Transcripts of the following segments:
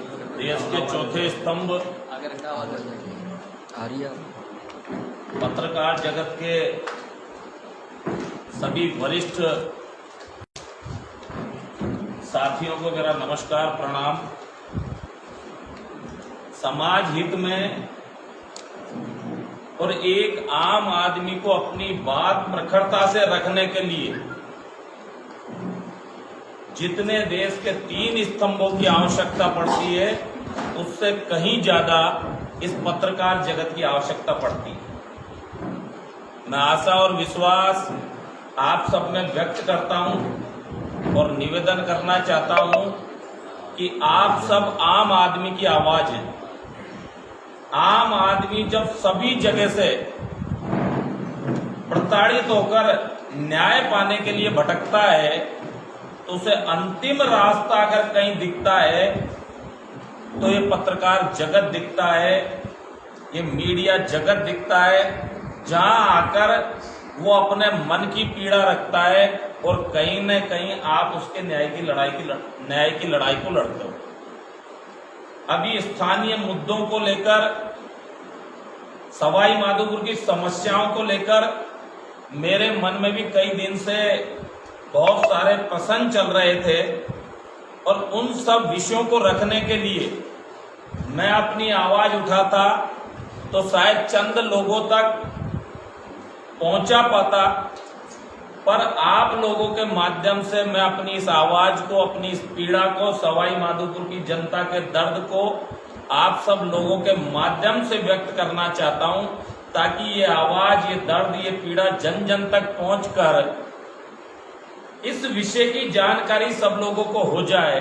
देश के चौथे स्तंभ पत्रकार जगत के सभी वरिष्ठ साथियों को मेरा नमस्कार प्रणाम। समाज हित में और एक आम आदमी को अपनी बात प्रखरता से रखने के लिए जितने देश के 3 स्तंभों की आवश्यकता पड़ती है उससे कहीं ज्यादा इस पत्रकार जगत की आवश्यकता पड़ती है। मैं आशा और विश्वास आप सब में व्यक्त करता हूं और निवेदन करना चाहता हूं कि आप सब आम आदमी की आवाज हैं। आम आदमी जब सभी जगह से प्रताड़ित होकर न्याय पाने के लिए भटकता है तो उसे अंतिम रास्ता अगर कहीं दिखता है तो ये पत्रकार जगत दिखता है, ये मीडिया जगत दिखता है, जहां आकर वो अपने मन की पीड़ा रखता है और कहीं न कहीं आप उसके न्याय की लड़ाई को लड़ते हो। अभी स्थानीय मुद्दों को लेकर, सवाई माधोपुर की समस्याओं को लेकर मेरे मन में भी कई दिन से बहुत सारे प्रश्न चल रहे थे और उन सब विषयों को रखने के लिए मैं अपनी आवाज उठाता तो शायद चंद लोगों तक पहुंचा पाता, पर आप लोगों के माध्यम से मैं अपनी इस आवाज को, अपनी इस पीड़ा को, सवाई माधोपुर की जनता के दर्द को आप सब लोगों के माध्यम से व्यक्त करना चाहता हूं, ताकि ये आवाज, ये दर्द, ये पीड़ा जन जन तक पहुंचकर इस विषय की जानकारी सब लोगों को हो जाए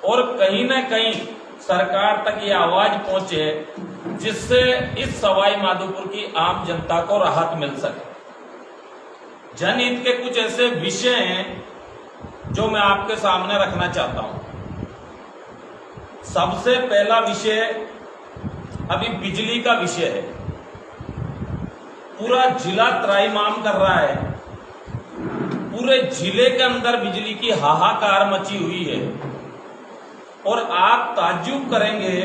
और कहीं न कहीं सरकार तक ये आवाज पहुंचे जिससे इस सवाई माधोपुर की आम जनता को राहत मिल सके। जनहित के कुछ ऐसे विषय हैं जो मैं आपके सामने रखना चाहता हूं। सबसे पहला विषय अभी बिजली का विषय है। पूरा जिला त्राहिमाम कर रहा है, पूरे जिले के अंदर बिजली की हाहाकार मची हुई है और आप ताज्जुब करेंगे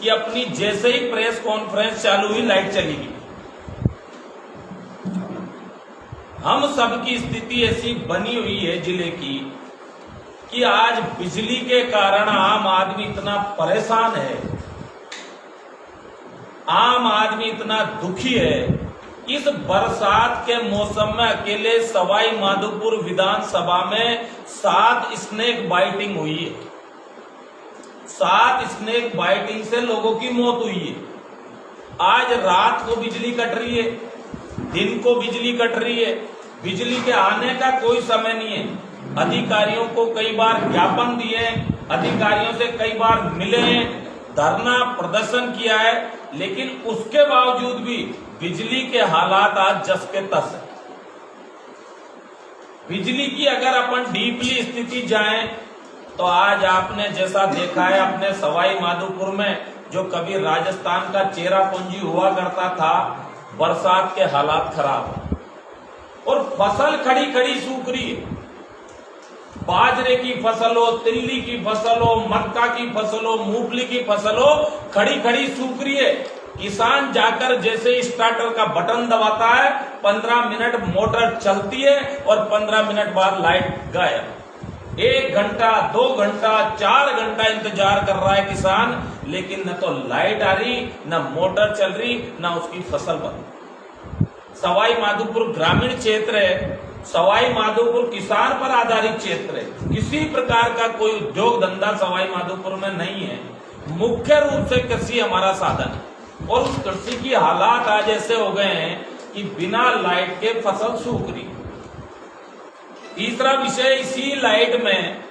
कि अपनी जैसे ही प्रेस कॉन्फ्रेंस चालू हुई लाइट चली गई। हम सबकी स्थिति ऐसी बनी हुई है जिले की कि आज बिजली के कारण आम आदमी इतना परेशान है, आम आदमी इतना दुखी है। इस बरसात के मौसम में अकेले सवाई माधोपुर विधानसभा में 7 स्नेक बाइटिंग हुई है। 7 स्नेक बाइटिंग से लोगों की मौत हुई है। आज रात को बिजली कट रही है, दिन को बिजली कट रही है, बिजली के आने का कोई समय नहीं है। अधिकारियों को कई बार ज्ञापन दिए, अधिकारियों से कई बार मिले, धरना प्रदर्शन किया है, लेकिन उसके बावजूद भी बिजली के हालात आज जस के तस है। बिजली की अगर अपन डीपली स्थिति जाएं तो आज आपने जैसा देखा है अपने सवाई माधोपुर में, जो कभी राजस्थान का चेरापूंजी हुआ करता था, बरसात के हालात खराब और फसल खड़ी खड़ी सूख रही है। बाजरे की फसल हो, तिल्ली की फसल हो, मक्का की फसल हो, मूंगफली की फसल हो, खड़ी खड़ी सूख रही है। किसान जाकर जैसे स्टार्टर का बटन दबाता है, 15 मिनट मोटर चलती है और 15 मिनट बाद लाइट गायब। 1 घंटा, 2 घंटा, 4 घंटा इंतजार कर रहा है किसान, लेकिन न तो लाइट आ रही, न मोटर चल रही, न उसकी फसल बन। सवाई माधोपुर ग्रामीण क्षेत्र है, सवाई माधोपुर किसान पर आधारित क्षेत्र है। किसी प्रकार का कोई उद्योग धंधा सवाई माधोपुर में नहीं है। मुख्य रूप से कृषि हमारा साधन है और उस कृषि की हालात आज ऐसे हो गए हैं कि बिना लाइट के फसल सूख रही। तीसरा विषय, इसी लाइट में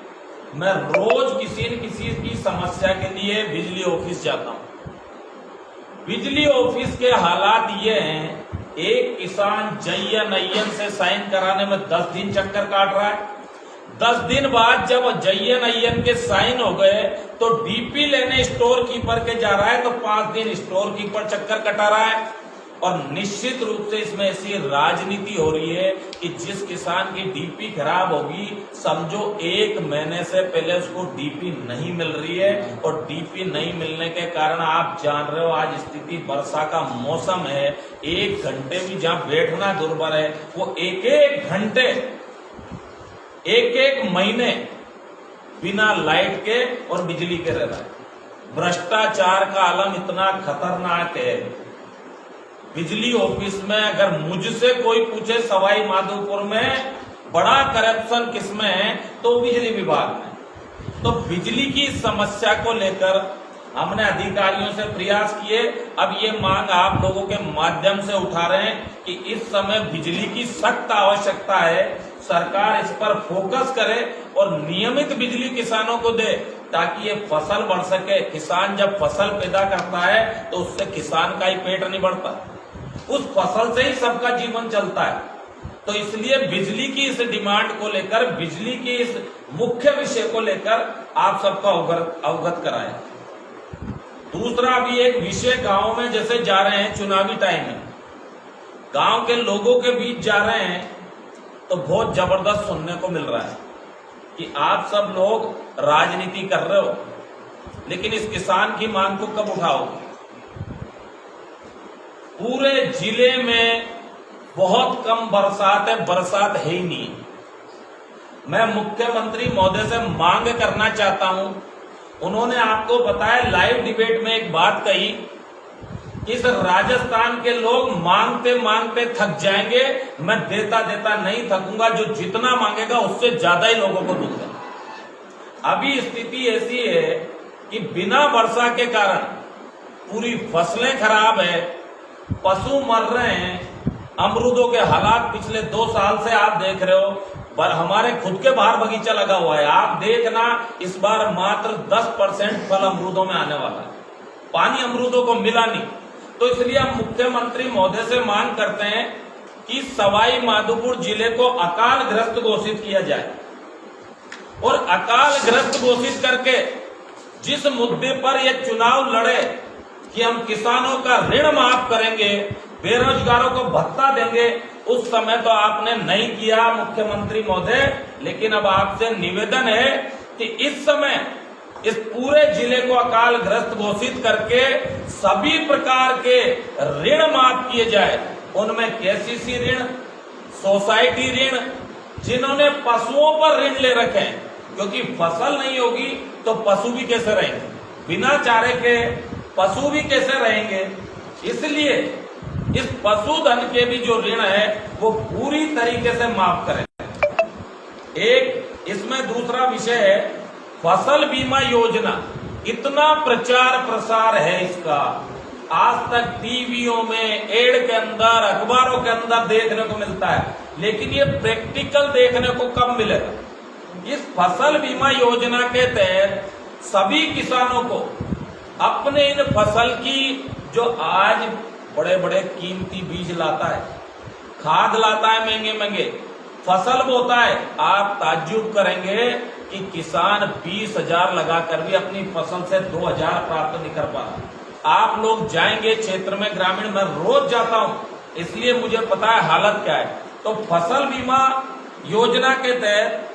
मैं रोज किसी न किसी की समस्या के लिए बिजली ऑफिस जाता हूं। बिजली ऑफिस के हालात ये हैं, एक किसान जयन से साइन कराने में 10 दिन चक्कर काट रहा है। 10 दिन बाद जब जयन के साइन हो गए तो डीपी लेने स्टोर कीपर के जा रहा है तो 5 दिन स्टोर कीपर चक्कर कटा रहा है। और निश्चित रूप से इसमें ऐसी राजनीति हो रही है कि जिस किसान की डीपी खराब होगी, समझो 1 महीने से पहले उसको डीपी नहीं मिल रही है, और डीपी नहीं मिलने के कारण आप जान रहे हो आज स्थिति, वर्षा का मौसम है, 1 घंटे भी जहां बैठना दुर्भर है, वो एक घंटे 1 महीने बिना लाइट के और बिजली के रह रहा है। भ्रष्टाचार का आलम इतना खतरनाक है। बिजली ऑफिस में अगर मुझसे कोई पूछे सवाई माधोपुर में बड़ा करप्शन किसमें है, तो बिजली विभाग में। तो बिजली की समस्या को लेकर हमने अधिकारियों से प्रयास किए। अब ये मांग आप लोगों के माध्यम से उठा रहे हैं कि इस समय बिजली की सख्त आवश्यकता है, सरकार इस पर फोकस करे और नियमित बिजली किसानों को दे, ताकि ये फसल बढ़ सके। किसान जब फसल पैदा करता है तो उससे किसान का ही पेट नहीं बढ़ता, उस फसल से ही सबका जीवन चलता है। तो इसलिए बिजली की इस डिमांड को लेकर, बिजली की इस मुख्य विषय को लेकर आप सबको अवगत कराएं। दूसरा, अभी एक विषय गांव में जैसे जा रहे हैं, चुनावी टाइम है, गांव के लोगों के बीच जा रहे हैं, तो बहुत जबरदस्त सुनने को मिल रहा है कि आप सब लोग राजनीति कर रहे हो, लेकिन इस किसान की मांग को कब उठाओगे? पूरे जिले में बहुत कम बरसात है, बरसात है ही नहीं। मैं मुख्यमंत्री महोदय से मांग करना चाहता हूं, उन्होंने आपको बताया लाइव डिबेट में एक बात कही, इस राजस्थान के लोग मांगते मांगते थक जाएंगे, मैं देता देता नहीं थकूंगा, जो जितना मांगेगा उससे ज्यादा ही लोगों को दूंगा। अभी स्थिति ऐसी है कि बिना वर्षा के कारण पूरी फसलें खराब है, पशु मर रहे हैं, अमरूदों के हालात पिछले 2 साल से आप देख रहे हो, पर हमारे खुद के बाहर बगीचा लगा हुआ है, आप देखना इस बार मात्र 10% फल अमरूदों में आने वाला है, पानी अमरूदों को मिला नहीं। तो इसलिए हम मुख्यमंत्री महोदय से मांग करते हैं कि सवाई माधोपुर जिले को अकाल ग्रस्त घोषित किया जाए, और अकाल ग्रस्त घोषित करके जिस मुद्दे पर यह चुनाव लड़े कि हम किसानों का ऋण माफ करेंगे, बेरोजगारों को भत्ता देंगे, उस समय तो आपने नहीं किया मुख्यमंत्री महोदय। लेकिन अब आपसे निवेदन है कि इस समय इस पूरे जिले को अकाल ग्रस्त घोषित करके सभी प्रकार के ऋण माफ किए जाए। उनमें केसीसी ऋण, सोसाइटी ऋण, जिन्होंने पशुओं पर ऋण ले रखे हैं, क्योंकि फसल नहीं होगी तो पशु भी कैसे रहेंगे, बिना चारे के पशु भी कैसे रहेंगे। इसलिए इस पशुधन के भी जो ऋण है वो पूरी तरीके से माफ करें। एक इसमें दूसरा विषय है फसल बीमा योजना। इतना प्रचार प्रसार है इसका, आज तक टीवियों में, एड के अंदर, अखबारों के अंदर देखने को मिलता है, लेकिन ये प्रैक्टिकल देखने को कब मिलेगा? इस फसल बीमा योजना के तहत सभी किसानों को अपने इन फसल की, जो आज बड़े बड़े कीमती बीज लाता है, खाद लाता है महंगे महंगे, फसल बोता है, आप ताज्जुब करेंगे कि किसान 20,000 लगाकर भी अपनी फसल से 2,000 प्राप्त नहीं कर पा रहा। आप लोग जाएंगे क्षेत्र में, ग्रामीण में रोज जाता हूं, इसलिए मुझे पता है हालत क्या है। तो फसल बीमा योजना के तहत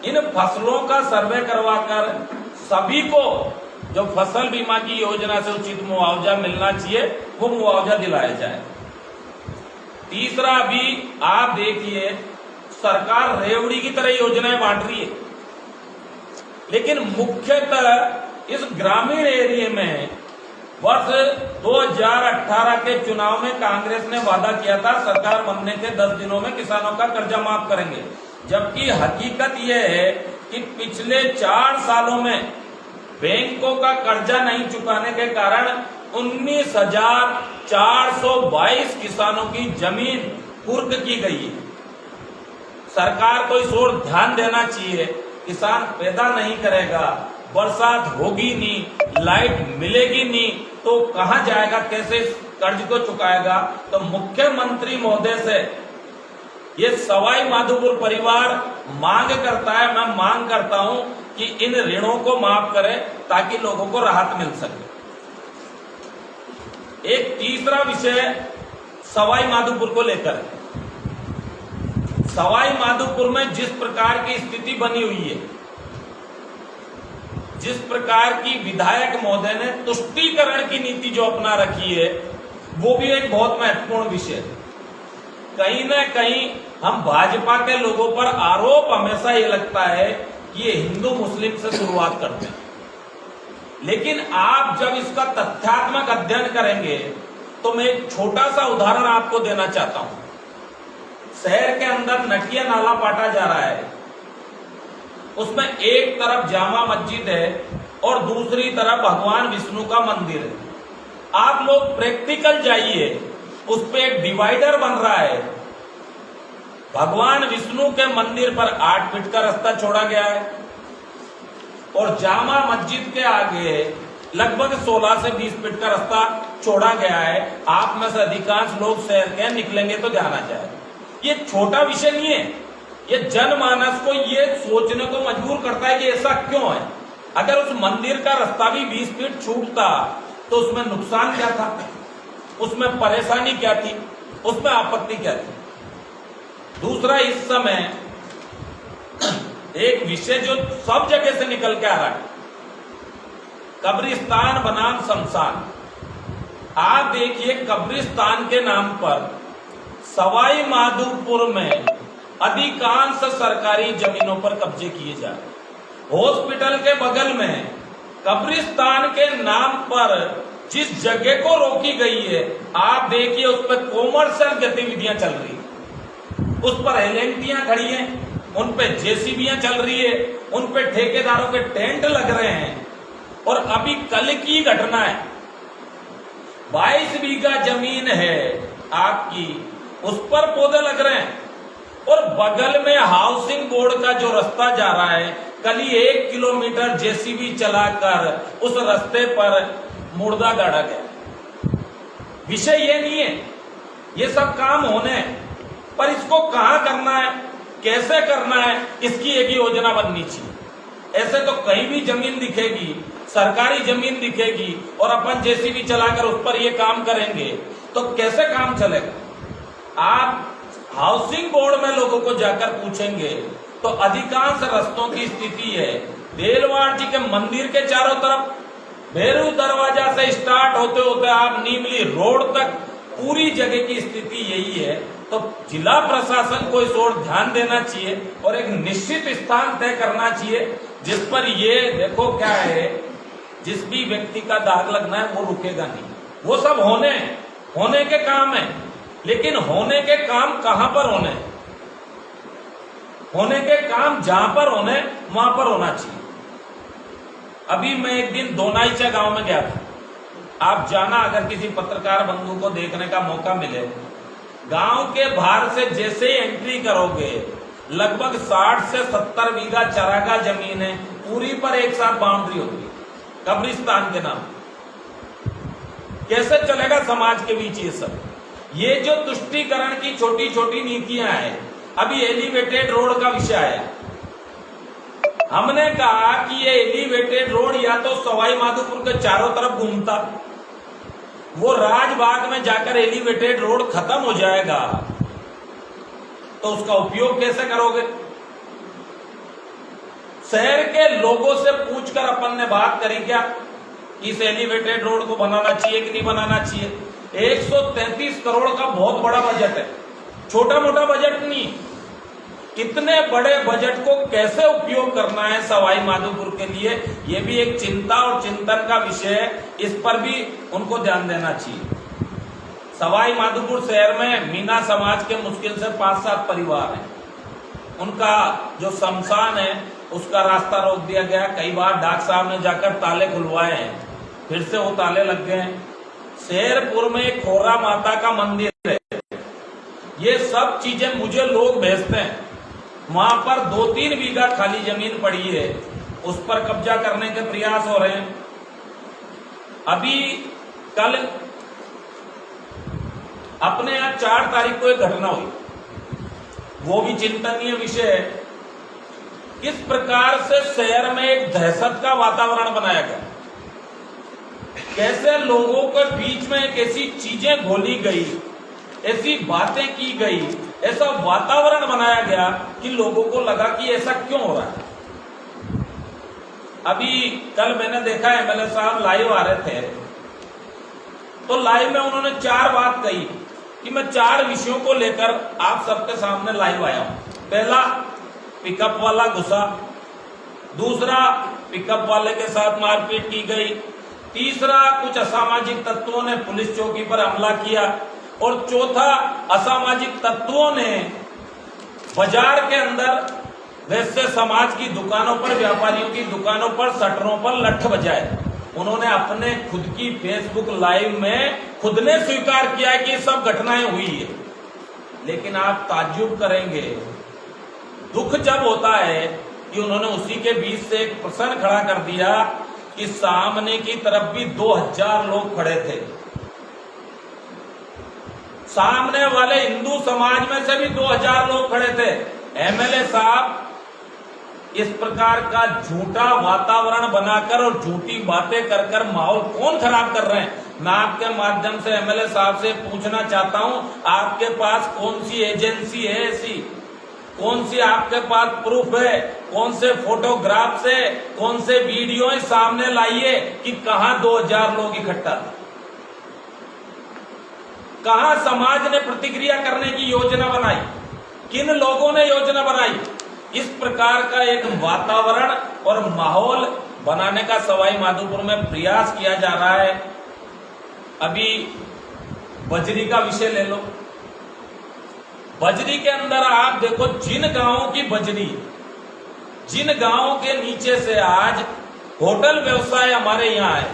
इन फसलों का सर्वे करवाकर सभी को जो फसल बीमा की योजना से उचित मुआवजा मिलना चाहिए वो मुआवजा दिलाया जाए। तीसरा, भी आप देखिए सरकार रेवड़ी की तरह योजनाएं बांट रही है, लेकिन मुख्यतः इस ग्रामीण एरिया में वर्ष 2018 के चुनाव में कांग्रेस ने वादा किया था सरकार बनने के 10 दिनों में किसानों का कर्जा माफ करेंगे, जबकि हकीकत यह है कि पिछले 4 सालों में बैंकों का कर्जा नहीं चुकाने के कारण 19,422 किसानों की जमीन कुर्क की गई है। सरकार को इस ओर ध्यान देना चाहिए। किसान पैदा नहीं करेगा, बरसात होगी नहीं, लाइट मिलेगी नहीं, तो कहां जाएगा, कैसे कर्ज को चुकाएगा? तो मुख्यमंत्री महोदय से ये सवाई माधोपुर परिवार मांग करता है, मैं मांग करता हूं कि इन ऋणों को माफ करें ताकि लोगों को राहत मिल सके। एक तीसरा विषय सवाई माधोपुर को लेकर है। सवाई माधोपुर में जिस प्रकार की स्थिति बनी हुई है, जिस प्रकार की विधायक महोदय ने तुष्टीकरण की नीति जो अपना रखी है, वो भी एक बहुत महत्वपूर्ण विषय है। कहीं ना कहीं हम भाजपा के लोगों पर आरोप हमेशा ये लगता है कि ये हिंदू मुस्लिम से शुरुआत करते हैं, लेकिन आप जब इसका तथ्यात्मक अध्ययन करेंगे तो मैं एक छोटा सा उदाहरण आपको देना चाहता हूं। शहर के अंदर नटिया नाला पाटा जा रहा है, उसमें एक तरफ जामा मस्जिद है और दूसरी तरफ भगवान विष्णु का मंदिर है। आप लोग प्रैक्टिकल जाइए, उस पे एक डिवाइडर बन रहा है। भगवान विष्णु के मंदिर पर 8 फीट का रास्ता छोड़ा गया है और जामा मस्जिद के आगे लगभग 16 से 20 फीट का रास्ता छोड़ा गया है। आप में से अधिकांश लोग शहर के निकलेंगे तो ध्यान आ जाए। ये छोटा विषय नहीं है, ये जनमानस को ये सोचने को मजबूर करता है कि ऐसा क्यों है। अगर उस मंदिर का रास्ता भी 20 फीट छूटता तो उसमें नुकसान क्या था, उसमें परेशानी क्या थी, उसमें आपत्ति क्या थी। दूसरा, इस समय एक विषय जो सब जगह से निकल के आ रहा है, कब्रिस्तान बनाम शमशान। आप देखिए, कब्रिस्तान के नाम पर सवाई माधोपुर में अधिकांश सरकारी जमीनों पर कब्जे किए जा रहे। हॉस्पिटल के बगल में कब्रिस्तान के नाम पर जिस जगह को रोकी गई है, आप देखिए उस पर कॉमर्शियल गतिविधियां चल रही है, उस पर एलएनटियां खड़ी हैं, उन पे जेसीबियां चल रही है, उन पे ठेकेदारों के टेंट लग रहे हैं। और अभी कल की घटना है, 22 बीघा जमीन है आपकी, उस पर पौधे लग रहे हैं और बगल में हाउसिंग बोर्ड का जो रास्ता जा रहा है, कल ही 1 किलोमीटर जेसीबी चलाकर उस रास्ते पर मुर्दा गाड़ा गया। विषय ये नहीं है, ये सब काम होने हैं, पर इसको कहां करना है, कैसे करना है, इसकी एक योजना बननी चाहिए। ऐसे तो कहीं भी जमीन दिखेगी, सरकारी जमीन दिखेगी और अपन जेसीबी चलाकर उस पर ये काम करेंगे तो कैसे काम चलेगा। आप हाउसिंग बोर्ड में लोगों को जाकर पूछेंगे तो अधिकांश रास्तों की स्थिति है, देलवाड़ जी के मंदिर के चारों तरफ भैरू दरवाजा से स्टार्ट होते होते आप नीमली रोड तक पूरी जगह की स्थिति यही है। तो जिला प्रशासन को इस ओर ध्यान देना चाहिए और एक निश्चित स्थान तय करना चाहिए जिस पर ये देखो क्या है, जिस भी व्यक्ति का दाग लगना है वो रुकेगा नहीं। वो सब होने के काम है, लेकिन होने के काम कहां पर होने के काम जहां पर होने वहां पर होना चाहिए। अभी मैं एक दिन दोनाईचा गांव में गया था, आप जाना अगर किसी पत्रकार बंधु को देखने का मौका मिले। गांव के बाहर से जैसे ही एंट्री करोगे, लगभग 60 से 70 बीघा चरागाह जमीन है, पूरी पर एक साथ बाउंड्री होगी कब्रिस्तान के नाम। कैसे चलेगा समाज के बीच ये सब? ये जो तुष्टीकरण की छोटी छोटी नीतियां हैं, अभी एलिवेटेड रोड का विषय आया, हमने कहा कि ये एलिवेटेड रोड या तो सवाई माधोपुर के चारों तरफ घूमता, वो राजबाग में जाकर एलिवेटेड रोड खत्म हो जाएगा, तो उसका उपयोग कैसे करोगे? शहर के लोगों से पूछकर अपन ने बात करी क्या इस एलिवेटेड रोड को बनाना चाहिए कि नहीं बनाना चाहिए। 133 करोड़ का बहुत बड़ा बजट है, छोटा मोटा बजट नहीं। इतने बड़े बजट को कैसे उपयोग करना है सवाई माधोपुर के लिए, यह भी एक चिंता और चिंतन का विषय है। इस पर भी उनको ध्यान देना चाहिए। सवाई माधोपुर शहर में मीना समाज के मुश्किल से 5-7 परिवार हैं। उनका जो शमशान है उसका रास्ता रोक दिया गया। कई बार डाक साहब ने जाकर ताले खुलवाए हैं, फिर से वो ताले लग गए हैं। शेरपुर में एक खोरा माता का मंदिर है। ये सब चीजें मुझे लोग भेजते हैं, वहां पर 2-3 बीघा खाली जमीन पड़ी है, उस पर कब्जा करने के प्रयास हो रहे हैं। अभी कल अपने यहां 4 तारीख को एक घटना हुई, वो भी चिंतनीय विषय है। किस प्रकार से शहर में एक दहशत का वातावरण बनाया गया, कैसे लोगों के बीच में एक ऐसी चीजें घोली गई ऐसी बातें की गई, ऐसा वातावरण बनाया गया कि लोगों को लगा कि ऐसा क्यों हो रहा है। अभी कल मैंने देखा एमएलए साहब लाइव आ रहे थे, तो लाइव में उन्होंने 4 बात कही कि मैं 4 विषयों को लेकर आप सबके सामने लाइव आया हूं। पहला, पिकअप वाला घुसा। दूसरा, पिकअप वाले के साथ मारपीट की गई। तीसरा, कुछ असामाजिक तत्वों ने पुलिस चौकी पर हमला किया। और चौथा, असामाजिक तत्वों ने बाजार के अंदर वैसे समाज की दुकानों पर, व्यापारियों की दुकानों पर, शटरों पर लठ बजाए। उन्होंने अपने खुद की फेसबुक लाइव में खुद ने स्वीकार किया है कि ये सब घटनाएं हुई है। लेकिन आप ताज्जुब करेंगे, दुख जब होता है कि उन्होंने उसी के बीच से एक प्रश्न खड़ा कर दिया कि सामने की तरफ भी 2000 लोग खड़े थे, सामने वाले हिंदू समाज में से भी 2000 लोग खड़े थे। एमएलए साहब इस प्रकार का झूठा वातावरण बनाकर और झूठी बातें कर कर माहौल कौन खराब कर रहे हैं? मैं आपके माध्यम से एमएलए साहब से पूछना चाहता हूं, आपके पास कौन सी एजेंसी है ऐसी? कौन सी आपके पास प्रूफ है? कौन से फोटोग्राफ से, कौन से वीडियो सामने लाइए कि कहां 2000 लोग इकट्ठा थे? कहां समाज ने प्रतिक्रिया करने की योजना बनाई? किन लोगों ने योजना बनाई? इस प्रकार का एक वातावरण और माहौल बनाने का सवाई माधोपुर में प्रयास किया जा रहा है। अभी बजरी का विषय ले लो। बजरी के अंदर आप देखो, जिन गांवों की बजरी, जिन गांवों के नीचे से आज होटल व्यवसाय हमारे यहाँ है,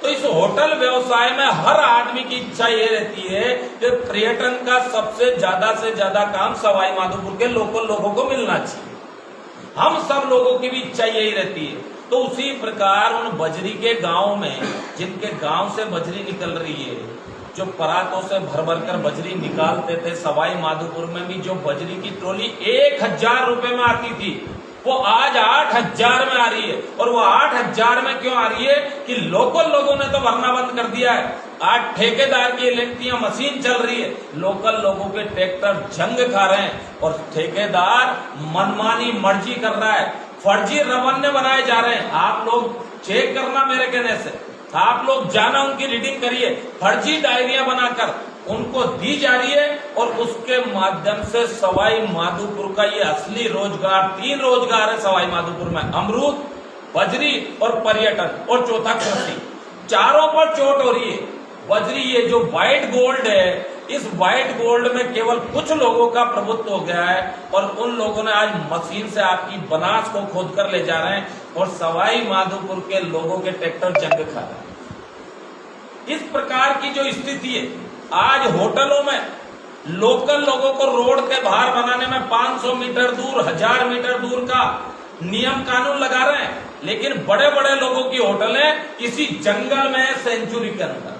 तो इस होटल व्यवसाय में हर आदमी की इच्छा ये रहती है कि पर्यटन का सबसे ज्यादा से ज्यादा काम सवाई माधोपुर के लोकल लोगों को मिलना चाहिए। हम सब लोगों की भी इच्छा यही रहती है। तो उसी प्रकार उन बजरी के गांव में, जिनके गांव से बजरी निकल रही है, जो परातों से भर भर कर बजरी निकालते थे, सवाई माधोपुर में भी जो बजरी की ट्रॉली 1000 रुपए में आती थी, वो आज 8000 में आ रही है। और वो 8000 में क्यों आ रही है कि लोकल लोगों ने तो भरना बंद कर दिया है। आज ठेकेदार की इलेक्ट्रिक मशीन चल रही है, लोकल लोगों के ट्रैक्टर जंग खा रहे हैं और ठेकेदार मनमानी मर्जी कर रहा है, फर्जी रवन्य बनाए जा रहे हैं। आप लोग चेक करना, मेरे कहने से आप लोग जाना, उनकी रीडिंग करिए। फर्जी डायरिया बनाकर उनको दी जा रही है और उसके माध्यम से सवाई माधोपुर का ये असली रोजगार, 3 रोजगार है सवाई माधोपुर में, अमरूद, बजरी और पर्यटन, और चौथा कृषि। चारों पर चोट हो रही है। बजरी, ये जो व्हाइट गोल्ड है, इस व्हाइट गोल्ड में केवल कुछ लोगों का प्रभुत्व हो गया है और उन लोगों ने आज मशीन से आपकी बनास को खोद कर ले जा रहे हैं और सवाई माधोपुर के लोगों के ट्रैक्टर जंग खा रहे हैं। इस प्रकार की जो स्थिति है, आज होटलों में लोकल लोगों को रोड के बाहर बनाने में 500 मीटर दूर, 1000 मीटर दूर का नियम कानून लगा रहे हैं, लेकिन बड़े बड़े लोगों की होटलें किसी जंगल में, सेंचुरी के अंदर।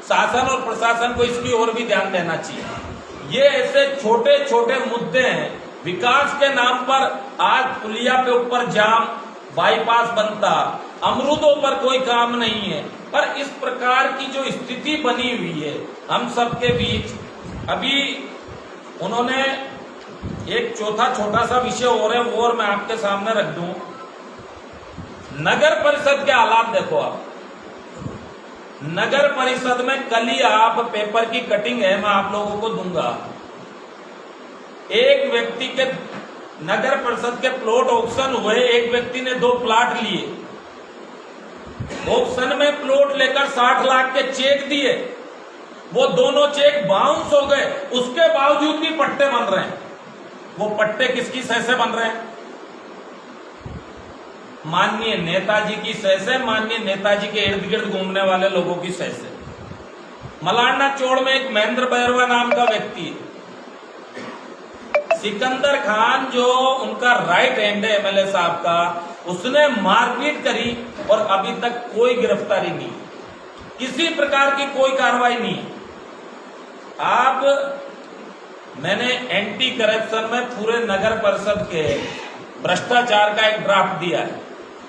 शासन और प्रशासन को इसकी ओर भी ध्यान देना चाहिए। ये ऐसे छोटे छोटे मुद्दे हैं, विकास के नाम पर आज पुलिया पे ऊपर जाम, बाईपास बनता, अमरूदों पर कोई काम नहीं है। पर इस प्रकार की जो स्थिति बनी हुई है हम सबके बीच, अभी उन्होंने एक चौथा छोटा सा विषय और है, वो और मैं आपके सामने रख दूं। नगर परिषद के हालात देखो आप। नगर परिषद में कल ही आप पेपर की कटिंग है, मैं आप लोगों को दूंगा। एक व्यक्ति के नगर परिषद के प्लॉट ऑक्शन हुए, एक व्यक्ति ने 2 प्लाट लिए, ऑक्शन में प्लॉट लेकर 60 लाख के चेक दिए, वो दोनों चेक बाउंस हो गए, उसके बावजूद भी पट्टे बन रहे हैं। वो पट्टे किसकी सह से बन रहे हैं? माननीय नेताजी की सह से, माननीय नेताजी के इर्द गिर्द घूमने वाले लोगों की सह से। मलारना चौड़ में एक महेंद्र बैरवा नाम का व्यक्ति है, सिकंदर खान जो उनका राइट हैंड है एमएलए साहब का, उसने मारपीट करी और अभी तक कोई गिरफ्तारी नहीं, किसी प्रकार की कोई कार्रवाई नहीं। आप, मैंने एंटी करप्शन में पूरे नगर परिषद के भ्रष्टाचार का एक ड्राफ्ट दिया है।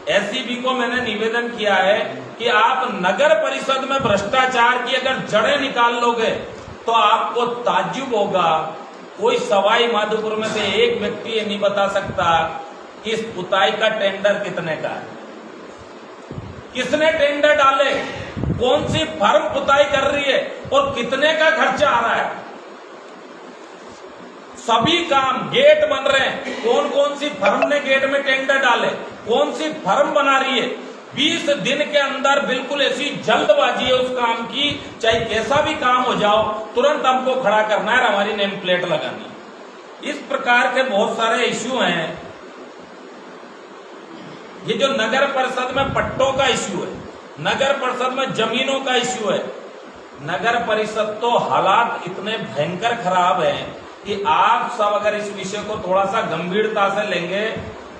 एसईबी को मैंने निवेदन किया है कि आप नगर परिषद में भ्रष्टाचार की अगर जड़ें निकाल लोगे तो आपको ताज्जुब होगा, कोई सवाई माधोपुर में से एक व्यक्ति ये नहीं बता सकता कि इस पुताई का टेंडर कितने का है, किसने टेंडर डाले, कौन सी फर्म पुताई कर रही है और कितने का खर्चा आ रहा है। सभी काम, गेट बन रहे हैं, कौन कौन सी फर्म ने गेट में टेंडर डाले, कौन सी फर्म बना रही है। 20 दिन के अंदर बिल्कुल ऐसी जल्दबाजी है उस काम की, चाहे कैसा भी काम हो जाओ तुरंत हमको खड़ा करना है, हमारी नेम प्लेट लगानी है। इस प्रकार के बहुत सारे इश्यू हैं। ये जो नगर परिषद में पट्टों का इश्यू है, नगर परिषद में जमीनों का इश्यू है, नगर परिषद तो हालात इतने भयंकर खराब हैं कि आप सब अगर इस विषय को थोड़ा सा गंभीरता से लेंगे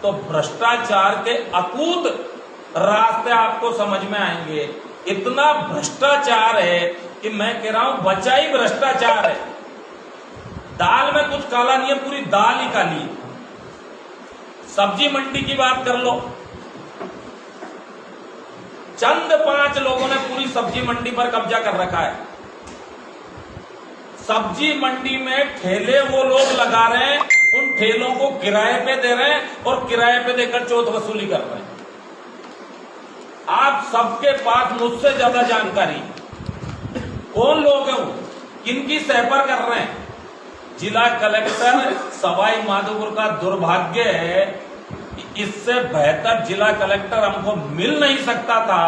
तो भ्रष्टाचार के अकूत रास्ते आपको समझ में आएंगे। इतना भ्रष्टाचार है कि मैं कह रहा हूं बचा ही भ्रष्टाचार है। दाल में कुछ काला नहीं है, पूरी दाल ही काली है। सब्जी मंडी की बात कर लो, चंद 5 लोगों ने पूरी सब्जी मंडी पर कब्जा कर रखा है। सब्जी मंडी में ठेले वो लोग लगा रहे हैं, उन ठेलों को किराए पे दे रहे हैं और किराए पे देकर चौथ वसूली कर रहे हैं। आप सबके पास मुझसे ज्यादा जानकारी, कौन लोग हैं वो, किनकी सहपर कर रहे हैं। जिला कलेक्टर सवाई माधोपुर का दुर्भाग्य है, इससे बेहतर जिला कलेक्टर हमको मिल नहीं सकता था।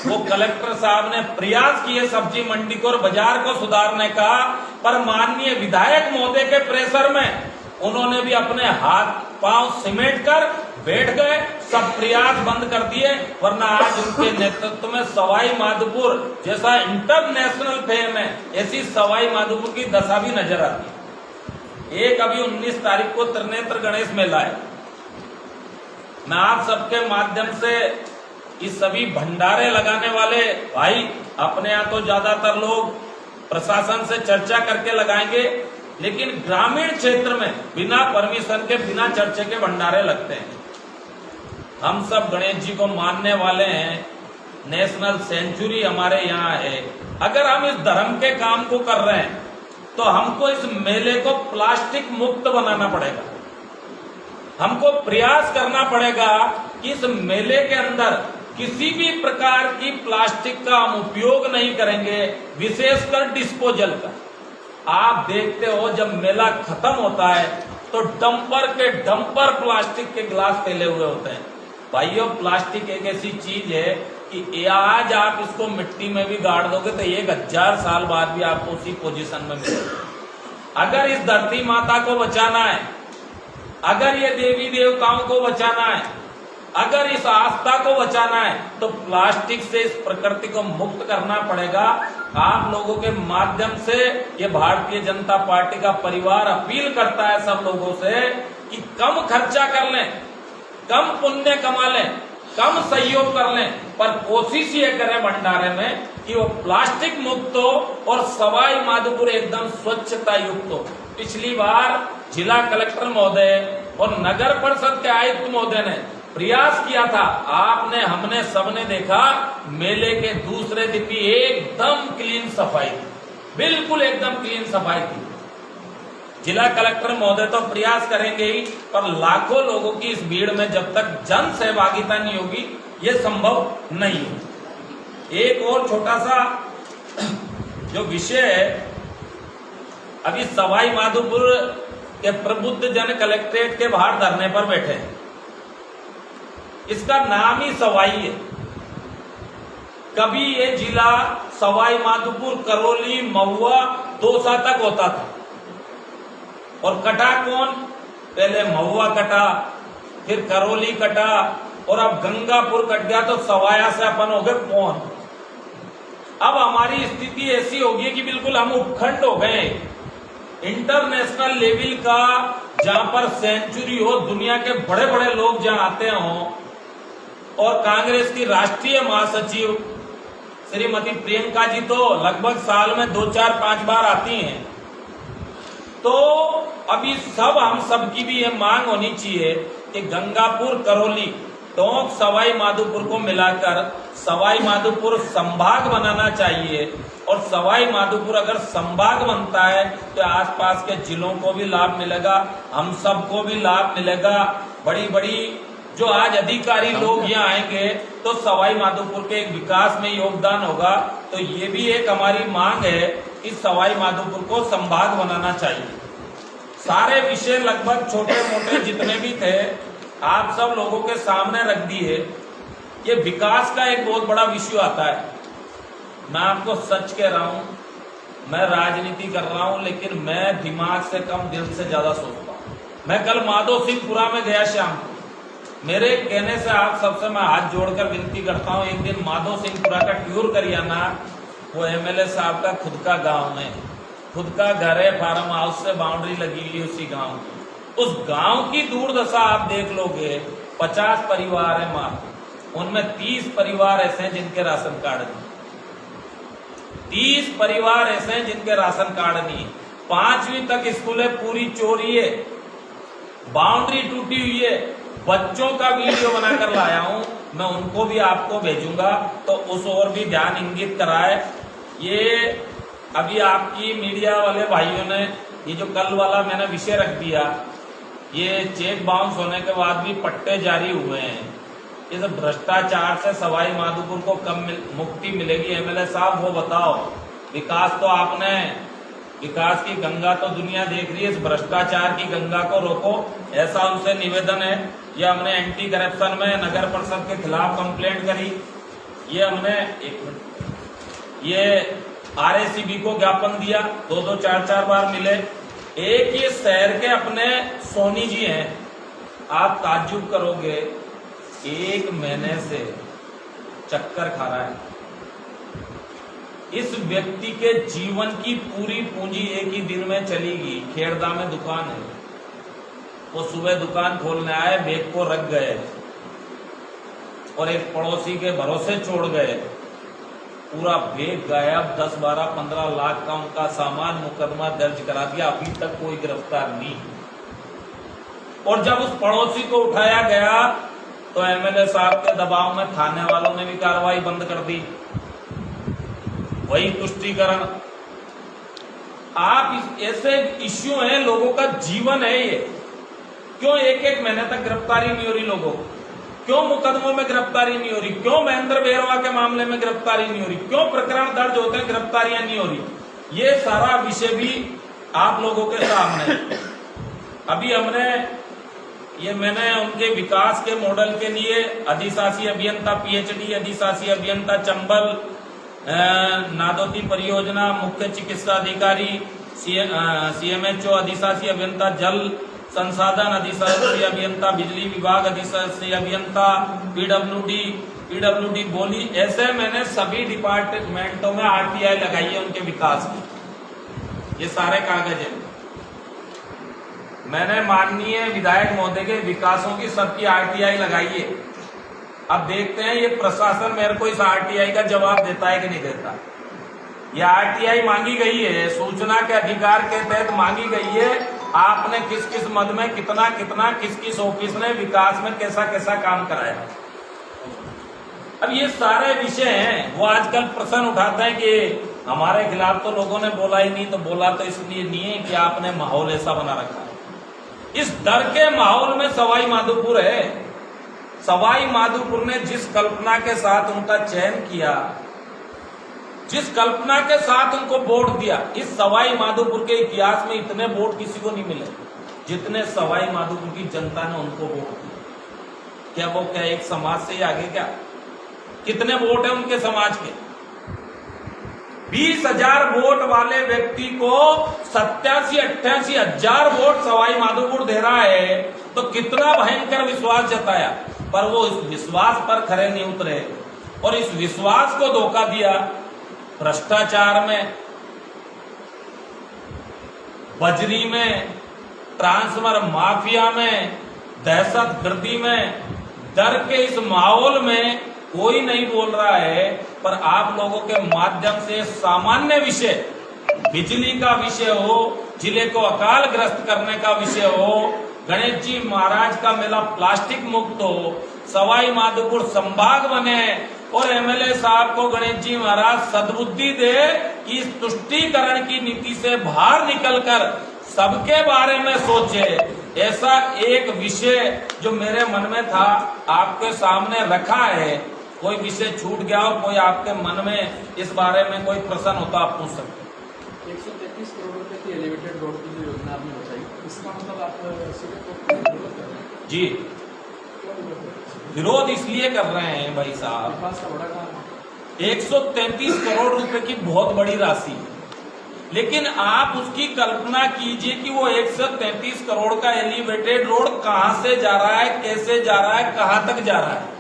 वो कलेक्टर साहब ने प्रयास किए सब्जी मंडी को और बाजार को सुधारने का, पर माननीय विधायक महोदय के प्रेशर में उन्होंने भी अपने हाथ पांव सिमेट कर बैठ गए, सब प्रयास बंद कर दिए। वरना आज उनके नेतृत्व में सवाई माधोपुर जैसा इंटरनेशनल फेम है, ऐसी सवाई माधोपुर की दशा भी नजर आती है। एक अभी 19 तारीख को त्रिनेत्र गणेश मेला है। मैं आप सबके माध्यम से इस सभी भंडारे लगाने वाले भाई, अपने यहाँ तो ज्यादातर लोग प्रशासन से चर्चा करके लगाएंगे, लेकिन ग्रामीण क्षेत्र में बिना परमिशन के, बिना चर्चे के भंडारे लगते हैं। हम सब गणेश जी को मानने वाले हैं, नेशनल सेंचुरी हमारे यहाँ है। अगर हम इस धर्म के काम को कर रहे हैं तो हमको इस मेले को प्लास्टिक मुक्त बनाना पड़ेगा। हमको प्रयास करना पड़ेगा कि इस मेले के अंदर किसी भी प्रकार की प्लास्टिक का हम उपयोग नहीं करेंगे, विशेषकर डिस्पोजल का। आप देखते हो जब मेला खत्म होता है तो डंपर के डंपर प्लास्टिक के गिलास फैले हुए होते हैं। भाइयों, प्लास्टिक एक ऐसी चीज है कि आज आप इसको मिट्टी में भी गाड़ दोगे तो 1000 साल बाद भी आपको उसी पोजीशन में मिलेगा। अगर इस धरती माता को बचाना है, अगर ये देवी देवताओं को बचाना है, अगर इस आस्था को बचाना है, तो प्लास्टिक से इस प्रकृति को मुक्त करना पड़ेगा। आप लोगों के माध्यम से ये भारतीय जनता पार्टी का परिवार अपील करता है सब लोगों से कि कम खर्चा कर लें, कम पुण्य कमा लें, कम सहयोग कर लें, पर कोशिश ये करें भंडारे में कि वो प्लास्टिक मुक्त हो और सवाई माधोपुर एकदम स्वच्छता युक्त हो। पिछली बार जिला कलेक्टर महोदय और नगर परिषद के आयुक्त महोदय ने प्रयास किया था, आपने, हमने, सबने देखा, मेले के दूसरे दिन भी एकदम क्लीन सफाई थी, बिल्कुल एकदम क्लीन सफाई थी। जिला कलेक्टर महोदय तो प्रयास करेंगे ही, पर लाखों लोगों की इस भीड़ में जब तक जन सहभागिता नहीं होगी ये संभव नहीं है। एक और छोटा सा जो विषय है, अभी सवाई माधोपुर के प्रबुद्ध जन कलेक्ट्रेट के बाहर धरने पर बैठे हैं। इसका नाम ही सवाई है। कभी ये जिला सवाई माधोपुर, करौली, महुआ, दौसा तक होता था, और कटा कौन? पहले महुआ कटा, फिर करौली कटा, और अब गंगापुर कट गया तो सवाया से अपन हो गए कौन। अब हमारी स्थिति ऐसी होगी कि बिल्कुल हम उपखंड हो गए, इंटरनेशनल लेवल का, जहां पर सेंचुरी हो, दुनिया के बड़े बड़े लोग जहां आते हों। और कांग्रेस की राष्ट्रीय महासचिव श्रीमती प्रियंका जी तो लगभग साल में 2, 4, 5 बार आती हैं। तो अभी सब, हम सब की भी ये मांग होनी चाहिए कि गंगापुर, करौली टोंक सवाई माधोपुर को मिलाकर सवाई माधोपुर संभाग बनाना चाहिए। और सवाई माधोपुर अगर संभाग बनता है तो आसपास के जिलों को भी लाभ मिलेगा, हम सबको भी लाभ मिलेगा। बड़ी बड़ी जो आज अधिकारी लोग यहाँ आएंगे तो सवाई माधोपुर के एक विकास में योगदान होगा। तो ये भी एक हमारी मांग है कि सवाई माधोपुर को संभाग बनाना चाहिए। सारे विषय लगभग छोटे मोटे जितने भी थे आप सब लोगों के सामने रख दिए। ये विकास का एक बहुत बड़ा विषय आता है। मैं आपको सच कह रहा हूं, मैं राजनीति कर रहा हूं लेकिन मैं दिमाग से कम दिल से ज्यादा सोचता हूं। मैं कल माधो सिंहपुरा में गया शाम को, मेरे कहने से आप सबसे मैं हाथ जोड़कर विनती करता हूं, एक दिन माधो सिंहपुरा का टूर करिए ना। वो एमएलए साहब का खुद का गांव है, खुद का घर है, फार्म हाउस से बाउंड्री लगी हुई उसी गांव की। उस गांव की दुर्दशा आप देख लोगे। 50 परिवार है मात्र, उनमें 30 परिवार ऐसे हैं जिनके राशन कार्ड नहीं, 30 परिवार ऐसे हैं जिनके राशन कार्ड नहीं। 5वीं तक स्कूलें पूरी चोरी है, बाउंड्री टूटी हुई है। बच्चों का वीडियो बनाकर लाया हूं, मैं उनको भी आपको भेजूंगा तो उस ओर भी ध्यान इंगित कराए। ये अभी आपकी मीडिया वाले भाइयों ने ये जो कल वाला मैंने विषय रख दिया, ये चेक बाउंस होने के बाद भी पट्टे जारी हुए हैं। इस भ्रष्टाचार से सवाई माधोपुर को कब मुक्ति मिलेगी? एमएलए साहब वो बताओ। विकास तो आपने, विकास की गंगा तो दुनिया देख रही है, इस भ्रष्टाचार की गंगा को रोको, ऐसा उनसे निवेदन है। ये हमने एंटी करप्शन में नगर परिषद के खिलाफ कंप्लेंट करी, ये हमने ये आरएसीबी को ज्ञापन दिया, 2-2, 4-4 बार मिले। एक ये शहर के अपने सोनी जी हैं, आप ताज्जुब करोगे, 1 महीने से चक्कर खा रहा है। इस व्यक्ति के जीवन की पूरी पूंजी एक ही दिन में चली गई। खेड़दा में दुकान है, वो सुबह दुकान खोलने आए, बैग को रख गए और एक पड़ोसी के भरोसे छोड़ गए। पूरा बैग गायब, 10, 12, 15 लाख का उनका सामान, मुकदमा दर्ज करा दिया, अभी तक कोई गिरफ्तार नहीं। और जब उस पड़ोसी को उठाया गया तो एमएलए साहब के दबाव में थाने वालों ने भी कार्रवाई बंद कर दी। वही तुष्टीकरण। आप ऐसे इश्यू हैं, लोगों का जीवन है ये। क्यों 1-1 महीने तक गिरफ्तारी नहीं हो रही लोगों को? क्यों मुकदमों में गिरफ्तारी नहीं हो रही? क्यों महेंद्र बेरवा के मामले में गिरफ्तारी नहीं हो रही? क्यों प्रकरण दर्ज होते हैं, गिरफ्तारियां नहीं हो रही? ये सारा विषय भी आप लोगों के सामने। अभी हमने मैंने उनके विकास के मॉडल के लिए अधिशासी अभियंता पीएचडी, अधिशासी अभियंता चंबल, नादोती परियोजना, मुख्य चिकित्सा अधिकारी, सीएमएचओ, अधिशासी अभियंता जल संसाधन, अधिशासी अभियंता बिजली विभाग, अधिशासी अभियंता पीडब्ल्यूडी बोली, ऐसे मैंने सभी डिपार्टमेंटों में आरटीआई लगाई है उनके विकास की। ये सारे कागज है। मैंने माननीय विधायक महोदय के विकासों की सबकी आरटीआई लगाई है। अब देखते हैं ये प्रशासन मेरे को इस आरटीआई का जवाब देता है कि नहीं देता। ये आरटीआई मांगी गई है, सूचना के अधिकार के तहत मांगी गई है। आपने किस किस मद में कितना कितना, किस किस ऑफिस ने विकास में कैसा कैसा काम कराया। अब ये सारे विषय हैं। वो आजकल प्रश्न उठाते हैं कि हमारे खिलाफ तो लोगों ने बोला ही नहीं, तो बोला तो इसलिए नहीं है कि आपने माहौल ऐसा बना रखा है। इस डर के माहौल में सवाई माधोपुर है। सवाई माधोपुर ने जिस कल्पना के साथ उनका चयन किया, जिस कल्पना के साथ उनको वोट दिया, इस सवाई माधोपुर के इतिहास में इतने वोट किसी को नहीं मिले जितने सवाई माधोपुर की जनता ने उनको वोट दिया। क्या वो क्या एक समाज से ही आगे? क्या कितने वोट है उनके समाज के? 20,000 वोट वाले व्यक्ति को 87-88 हजार वोट सवाई माधोपुर दे रहा है, तो कितना भयंकर विश्वास जताया। पर वो इस विश्वास पर खरे नहीं उतरे और इस विश्वास को धोखा दिया। भ्रष्टाचार में, बजरी में, ट्रांसफर माफिया में, दहशतगर्दी में, डर के इस माहौल में कोई नहीं बोल रहा है। पर आप लोगों के माध्यम से सामान्य विषय, बिजली का विषय हो, जिले को अकालग्रस्त करने का विषय हो, गणेश जी महाराज का मेला प्लास्टिक मुक्त हो, सवाई माधोपुर संभाग बने और एमएलए साहब को गणेश जी महाराज सद्बुद्धि दे कि इस तुष्टीकरण की नीति से बाहर निकलकर सबके बारे में सोचे। ऐसा एक विषय जो मेरे मन में था आपके सामने रखा है। कोई विषय छूट गया और कोई आपके मन में इस बारे में कोई प्रश्न होता आप पूछ सकते। 133 करोड़ रुपए की एलिवेटेड रोड की जो योजना आपने बताई, इसका मतलब आप सीधे विरोध कर रहे हैं? जी, विरोध इसलिए कर रहे हैं भाई साहब, विकास का बड़ा काम है। 133 करोड़ रुपए की बहुत बड़ी राशि, लेकिन आप उसकी कल्पना कीजिए कि वो 133 करोड़ का एलिवेटेड रोड कहां से जा रहा है, कैसे जा रहा है, कहां तक जा रहा है,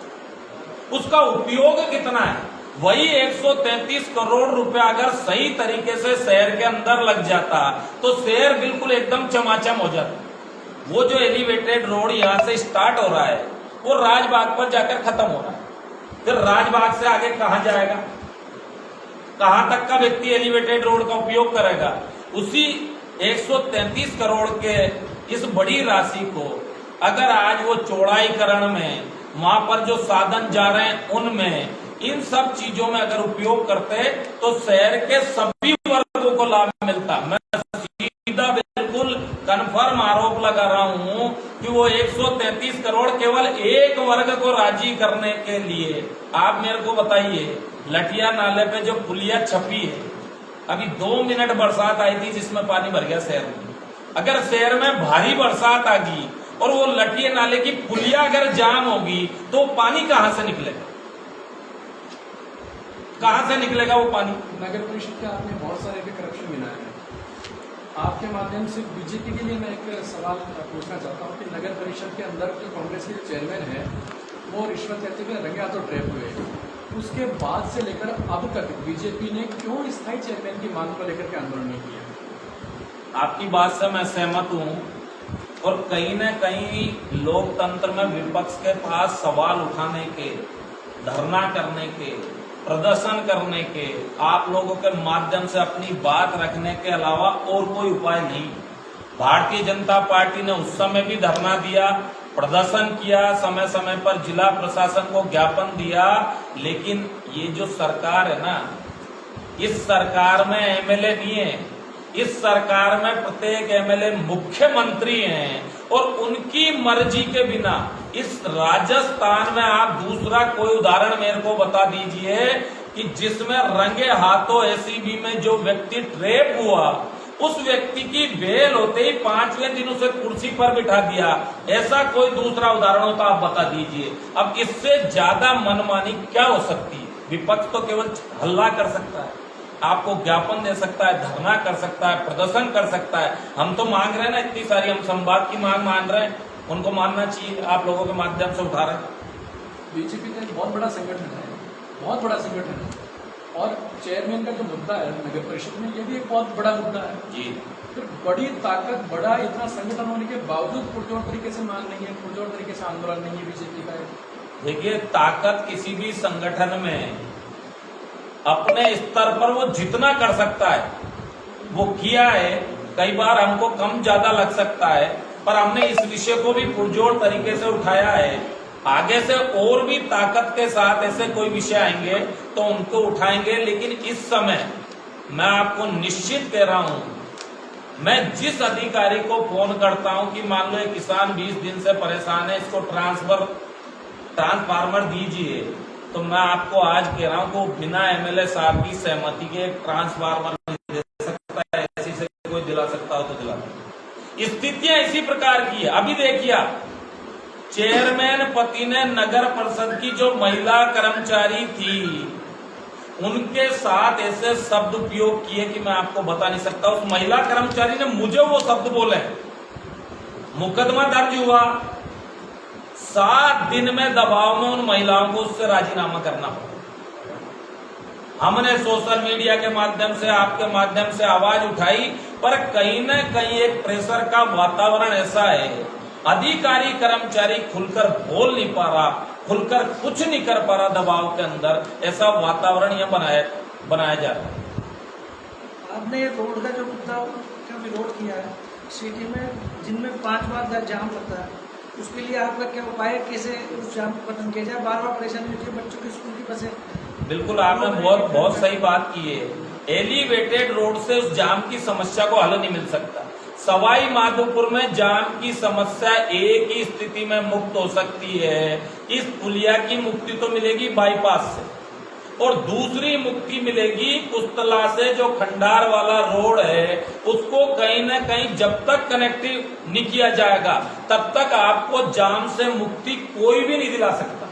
उसका उपयोग कितना है। वही 133 करोड़ रुपया अगर सही तरीके से शहर के अंदर लग जाता तो शहर बिल्कुल एकदम चमाचम हो जाता। वो जो एलिवेटेड रोड यहाँ से स्टार्ट हो रहा है वो राजबाग पर जाकर खत्म हो रहा है, फिर राजबाग से आगे कहां जाएगा, कहां तक का व्यक्ति एलिवेटेड रोड का उपयोग करेगा। उसी 133 करोड़ के इस बड़ी राशि को अगर आज वो चौड़ाईकरण में, वहां पर जो साधन जा रहे हैं उनमें, इन सब चीजों में अगर उपयोग करते तो शहर के सभी वर्गों को लाभ मिलता। मैं सीधा बिल्कुल कन्फर्म आरोप लगा रहा हूं कि वो 133 करोड़ केवल एक वर्ग को राजी करने के लिए। आप मेरे को बताइए, लठिया नाले पे जो पुलिया छपी है, अभी 2 मिनट बरसात आई थी जिसमें पानी भर गया शहर में। अगर शहर में भारी बरसात आ गई और वो लठिया नाले की पुलिया अगर जाम होगी तो पानी कहां से निकलेगा, कहां से निकलेगा वो पानी। नगर परिषद के आपने बहुत सारे भी करप्शन गिनाए हैं। आपके माध्यम से बीजेपी के लिए मैं एक सवाल पूछना चाहता हूँ कि नगर परिषद के अंदर जो कांग्रेस के चेयरमैन है वो रिश्वत लेते हुए रंगे हाथों ट्रैप हुए, उसके बाद से लेकर अब तक बीजेपी ने क्यों स्थायी चेयरमैन की मांग को लेकर के आंदोलन नहीं किया? आपकी बात से मैं सहमत हूं और कहीं न कहीं लोकतंत्र में विपक्ष के पास सवाल उठाने के, धरना करने के, प्रदर्शन करने के, आप लोगों के माध्यम से अपनी बात रखने के अलावा और कोई उपाय नहीं। भारतीय जनता पार्टी ने उस समय भी धरना दिया, प्रदर्शन किया, समय समय पर जिला प्रशासन को ज्ञापन दिया, लेकिन ये जो सरकार है ना, इस सरकार में एमएलए नहीं है, इस सरकार में प्रत्येक एमएलए मुख्यमंत्री हैं और उनकी मर्जी के बिना इस राजस्थान में आप दूसरा कोई उदाहरण मेरे को बता दीजिए कि जिसमें रंगे हाथों एसीबी में जो व्यक्ति ट्रैप हुआ उस व्यक्ति की बेल होते ही 5वें दिन उसे कुर्सी पर बिठा दिया। ऐसा कोई दूसरा उदाहरण हो तो आप बता दीजिए। अब इससे ज्यादा मनमानी क्या हो सकती है? विपक्ष तो केवल हल्ला कर सकता है, आपको ज्ञापन दे सकता है, धरना कर सकता है, प्रदर्शन कर सकता है। हम तो मांग रहे हैं ना, इतनी सारी हम संवाद की मांग मान रहे हैं, उनको मानना चाहिए। आप लोगों के माध्यम से उठा रहे हैं। बीजेपी का एक बहुत बड़ा संगठन है, बहुत बड़ा संगठन है, और चेयरमैन का जो मुद्दा है नगर परिषद में, ये भी एक बहुत बड़ा मुद्दा है जी। फिर बड़ी ताकत, बड़ा इतना संगठन होने के बावजूद पुरजोर तरीके से मांग नहीं है, पुरजोर तरीके से आंदोलन नहीं है बीजेपी का। देखिए, ताकत किसी भी संगठन में अपने स्तर पर वो जितना कर सकता है वो किया है। कई बार हमको कम ज्यादा लग सकता है, पर हमने इस विषय को भी पुरजोर तरीके से उठाया है। आगे से और भी ताकत के साथ ऐसे कोई विषय आएंगे तो उनको उठाएंगे, लेकिन इस समय मैं आपको निश्चित कह रहा हूं, मैं जिस अधिकारी को फोन करता हूं कि मान लो एक किसान 20 दिन से परेशान है, इसको ट्रांसफार्मर दीजिए, तो मैं आपको आज कह रहा हूं कि वो बिना एमएलए साहब की सहमति के एक ट्रांसफार्मर नहीं दे सकता है। ऐसी से कोई दिला सकता हो तो दिला। स्थितियां इसी प्रकार की है। अभी देखिए, चेयरमैन पति ने नगर परिषद की जो महिला कर्मचारी थी उनके साथ ऐसे शब्द उपयोग किए कि मैं आपको बता नहीं सकता। उस महिला कर्मचारी ने मुझे वो शब्द बोले, मुकदमा दर्ज हुआ, 7 दिन में दबाव में उन महिलाओं को उससे राजीनामा करना पड़ा। हमने सोशल मीडिया के माध्यम से, आपके माध्यम से आवाज उठाई, पर कहीं न कहीं एक प्रेशर का वातावरण ऐसा है, अधिकारी कर्मचारी खुलकर बोल नहीं पा रहा, खुलकर कुछ नहीं कर पा रहा दबाव के अंदर, ऐसा वातावरण यह बनाया जा रहा है। आपने रोड का जो मुद्दा का विरोध किया है सिटी में, जिनमें 5 बार जाम लगता है, उसके लिए आपका क्या उपाय है, कैसे उस जाम को खत्म किया जाए? बार बार परेशानी होती है, बच्चों की स्कूल की बसें। बिल्कुल आपने बहुत सही बात की है। एलिवेटेड रोड से उस जाम की समस्या को हल नहीं मिल सकता। सवाई माधोपुर में जाम की समस्या एक ही स्थिति में मुक्त हो सकती है, इस पुलिया की मुक्ति तो मिलेगी बाईपास से, और दूसरी मुक्ति मिलेगी कुस्तला से। जो खंडार वाला रोड है उसको कहीं न कहीं जब तक कनेक्टिव नहीं किया जाएगा तब तक आपको जाम से मुक्ति कोई भी नहीं दिला सकता।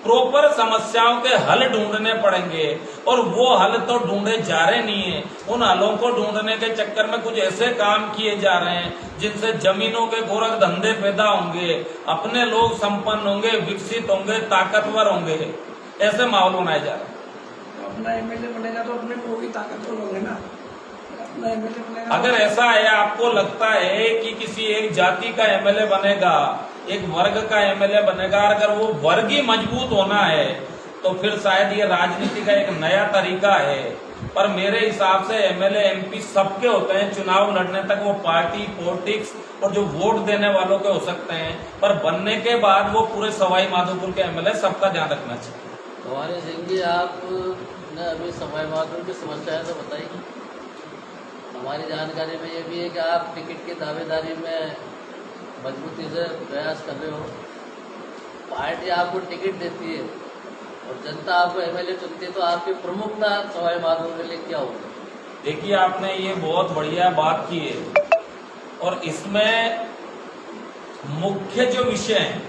प्रॉपर समस्याओं के हल ढूंढने पड़ेंगे, और वो हल तो ढूंढे जा रहे नहीं है। उन हलों को ढूंढने के चक्कर में कुछ ऐसे काम किए जा रहे हैं जिनसे जमीनों के गोरख धंधे पैदा होंगे, अपने लोग संपन्न होंगे, विकसित होंगे, ताकतवर होंगे, ऐसे माहौल बनाया जा रहा है। तो अपना एमएलए बनेगा तो अपने को भी ताकतवर होंगे ना, अपना एमएलए बनेगा। अगर ऐसा है, आपको लगता है कि किसी एक जाति का एमएलए बनेगा, एक वर्ग का एमएलए बनेगा, अगर वो वर्ग ही मजबूत होना है तो फिर शायद ये राजनीति का एक नया तरीका है। पर मेरे हिसाब से एमएलए एमपी सबके होते हैं, चुनाव लड़ने तक वो पार्टी पॉलिटिक्स और जो वोट देने वालों के हो सकते हैं, पर बनने के बाद वो पूरे सवाई माधोपुर के एमएलए सबका ध्यान रखना चाहिए। हमारे सिंह जी, आपने अभी सवाई माधोपुर की समस्या है तो बताइए। हमारी जानकारी में ये भी है कि आप टिकट की दावेदारी में मजबूती से प्रयास कर रहे हो। पार्टी आपको टिकट देती है और जनता आपको एमएलए चुनती है, तो आपकी प्रमुखता सवाई माधोपुर के लिए क्या होगी? देखिए, आपने ये बहुत बढ़िया बात की है, और इसमें मुख्य जो विषय है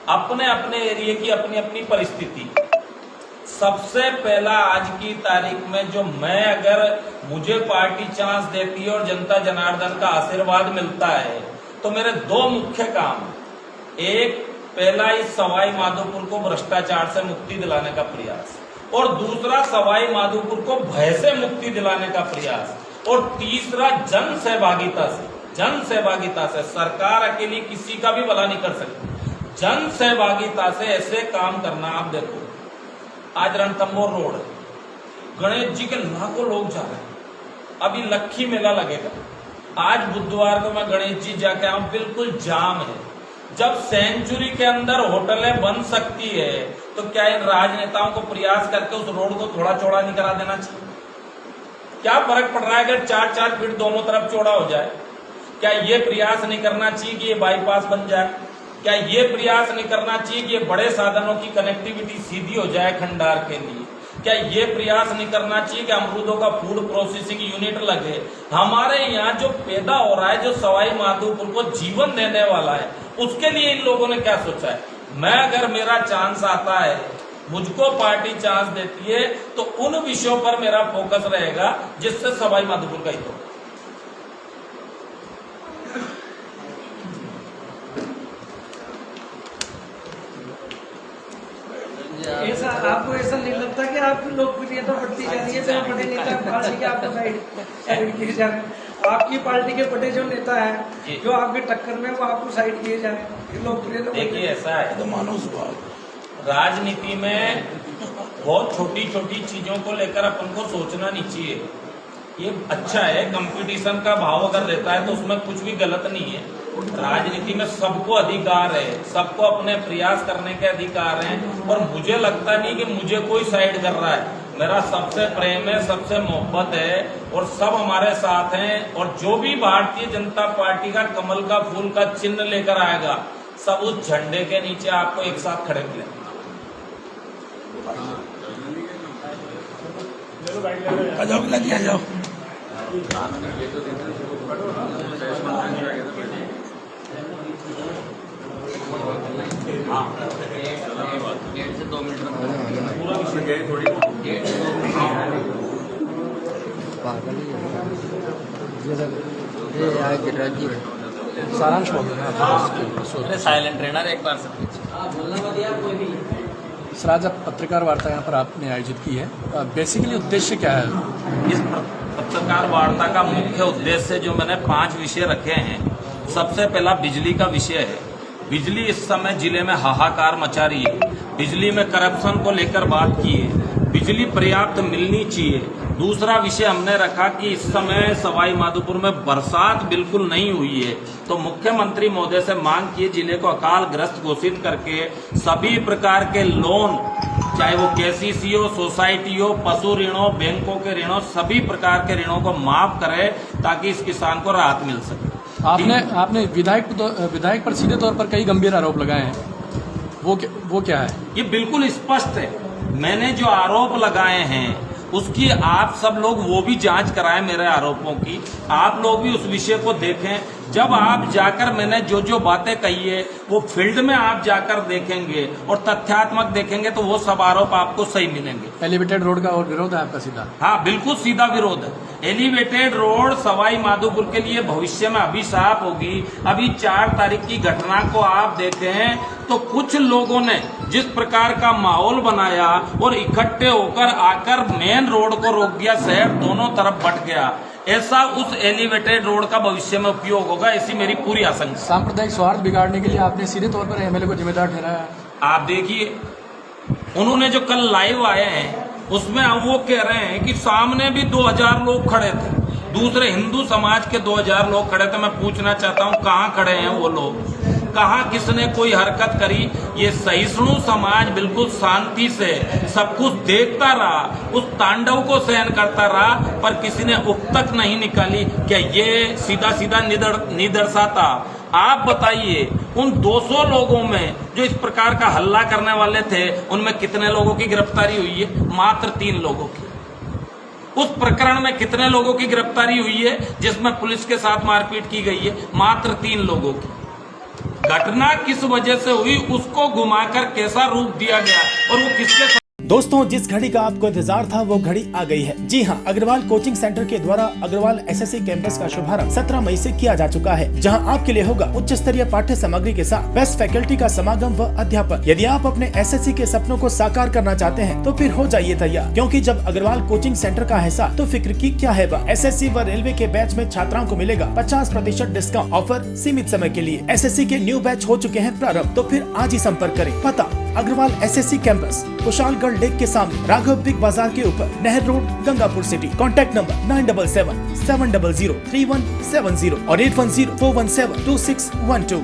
अपने अपने एरिया की अपनी अपनी परिस्थिति। सबसे पहला आज की तारीख में जो मैं, अगर मुझे पार्टी चांस देती है और जनता जनार्दन का आशीर्वाद मिलता है, तो मेरे दो मुख्य काम, एक पहला इस सवाई माधोपुर को भ्रष्टाचार से मुक्ति दिलाने का प्रयास, और दूसरा सवाई माधोपुर को भय से मुक्ति दिलाने का प्रयास, और तीसरा जन सहभागिता से। जन सहभागिता से सरकार अकेली किसी का भी भला नहीं कर सकती। जन सहभागिता से ऐसे काम करना। आप देखो, आज रणथंभौर रोड है, गणेश जी के लाखों लोग जा रहे हैं, अभी लक्खी मेला लगेगा। आज बुधवार को मैं गणेश जी जाके आऊं, बिल्कुल जाम है। जब सेंचुरी के अंदर होटलें बन सकती है तो क्या इन राजनेताओं को प्रयास करके उस रोड को थोड़ा चौड़ा नहीं करा देना चाहिए? क्या फर्क पड़ रहा है अगर 4-4 फीट दोनों तरफ चौड़ा हो जाए? क्या ये प्रयास नहीं करना चाहिए कि ये बाईपास बन जाए? क्या ये प्रयास नहीं करना चाहिए कि ये बड़े साधनों की कनेक्टिविटी सीधी हो जाए खंडार के लिए? क्या ये प्रयास नहीं करना चाहिए कि अमरूदों का फूड प्रोसेसिंग यूनिट लगे? हमारे यहाँ जो पैदा हो रहा है, जो सवाई माधोपुर को जीवन देने वाला है, उसके लिए इन लोगों ने क्या सोचा है? मैं, अगर मेरा चांस आता है, मुझको पार्टी चांस देती है, तो उन विषयों पर मेरा फोकस रहेगा जिससे सवाई माधोपुर का हित हो। ऐसा आपको ऐसा नहीं लगता कि आपकी लोकप्रियता बढ़ती जा रही है, तो बड़े नेता पार्टी के आपको साइड किए जाए? आपकी पार्टी के बड़े जो नेता है जो आपके टक्कर में, वो आपको साइड किए जाए, लोकप्रियता? देखिए, ऐसा है, तो मानव स्वभाव राजनीति में बहुत छोटी छोटी चीजों को लेकर अपन को सोचना नहीं चाहिए। ये अच्छा है, कंपटीशन का भाव अगर रहता है तो उसमें कुछ भी गलत नहीं है। राजनीति में सबको अधिकार है, सबको अपने प्रयास करने के अधिकार हैं, और मुझे लगता नहीं कि मुझे कोई साइड कर रहा है। मेरा सबसे प्रेम है, सबसे मोहब्बत है, और सब हमारे साथ हैं। और जो भी भारतीय जनता पार्टी का कमल का फूल का चिन्ह लेकर आएगा, सब उस झंडे के नीचे आपको एक साथ खड़े मिलेंगे। आ जाओ, लग आ जाओ। डेढ़ से 2 मिनट पूरा विषय सारांश साइलेंट रहना एक बार सब सराज, पत्रकार वार्ता यहाँ पर आपने आयोजित की है, बेसिकली उद्देश्य क्या है? इस पत्रकार वार्ता का मुख्य उद्देश्य जो मैंने 5 विषय रखे हैं। सबसे पहला बिजली का विषय है। बिजली इस समय जिले में हाहाकार मचा रही है। बिजली में करप्शन को लेकर बात की है। बिजली पर्याप्त मिलनी चाहिए। दूसरा विषय हमने रखा कि इस समय सवाई माधोपुर में बरसात बिल्कुल नहीं हुई है, तो मुख्यमंत्री महोदय से मांग की जिले को अकाल ग्रस्त घोषित करके सभी प्रकार के लोन, चाहे वो केसीसी हो, सोसाइटी हो, पशु ऋण हो, बैंकों के ऋण हो, सभी प्रकार के ऋणों को माफ करे ताकि इस किसान को राहत मिल सके। आपने विधायक पर सीधे तौर पर कई गंभीर आरोप लगाए हैं, वो क्या है? ये बिल्कुल स्पष्ट है। मैंने जो आरोप लगाए हैं उसकी आप सब लोग वो भी जांच कराएं, मेरे आरोपों की। आप लोग भी उस विषय को देखें। जब आप जाकर मैंने जो जो बातें कही है वो फील्ड में आप जाकर देखेंगे और तथ्यात्मक देखेंगे तो वो सब आरोप आपको सही मिलेंगे। एलिवेटेड रोड का और विरोध है आपका सीधा? हाँ, बिल्कुल सीधा विरोध है। एलिवेटेड रोड सवाई माधोपुर के लिए भविष्य में अभिशाप होगी। अभी 4 तारीख की घटना को आप देखें तो कुछ लोगों ने जिस प्रकार का माहौल बनाया और इकट्ठे होकर आकर मेन रोड को रोक दिया, शहर दोनों तरफ बट गया। ऐसा उस एलिवेटेड रोड का भविष्य में उपयोग होगा, ऐसी मेरी पूरी आशंका। सांप्रदायिक स्वार्थ बिगाड़ने के लिए आपने सीधे तौर पर एमएलए को जिम्मेदार ठहराया। आप देखिए, उन्होंने जो कल लाइव आए हैं उसमें वो कह रहे हैं कि सामने भी 2000 लोग खड़े थे, दूसरे हिंदू समाज के 2000 लोग खड़े थे। मैं पूछना चाहता हूं कहां खड़े हैं वो लोग, कहां किसने कोई हरकत करी? ये सहिष्णु समाज बिल्कुल शांति से सब कुछ देखता रहा, उस तांडव को सहन करता रहा, पर किसी ने उप तक नहीं निकाली। क्या ये सीधा सीधा निदर्शा था? आप बताइए, उन 200 लोगों में जो इस प्रकार का हल्ला करने वाले थे उनमें कितने लोगों की गिरफ्तारी हुई है? मात्र 3 लोगों की। उस प्रकरण में कितने लोगों की गिरफ्तारी हुई है जिसमें पुलिस के साथ मारपीट की गई है? मात्र 3 लोगों की। घटना किस वजह से हुई उसको घुमाकर कैसा रूप दिया गया और वो किसके दोस्तों, जिस घड़ी का आपको इंतजार था वो घड़ी आ गई है। जी हाँ, अग्रवाल कोचिंग सेंटर के द्वारा अग्रवाल एसएससी कैंपस का शुभारंभ 17 मई से किया जा चुका है, जहां आपके लिए होगा उच्च स्तरीय पाठ्य सामग्री के साथ बेस्ट फैकल्टी का समागम व अध्यापन। यदि आप अपने एसएससी के सपनों को साकार करना चाहते हैं तो फिर हो जाइए तैयार, क्योंकि जब अग्रवाल कोचिंग सेंटर का हिस्सा तो फिक्र की क्या है। एसएससी व रेलवे के बैच में छात्राओं को मिलेगा 50% डिस्काउंट। ऑफर सीमित समय के लिए। एसएससी के न्यू बैच हो चुके हैं प्रारंभ, तो फिर आज ही संपर्क करें। पता Agrawal SSC campus, Kushalgarh lake के सामने, राघव बिग बाजार के ऊपर, नहर road, Gangapur city. Contact number 9777003170 और 8104172612।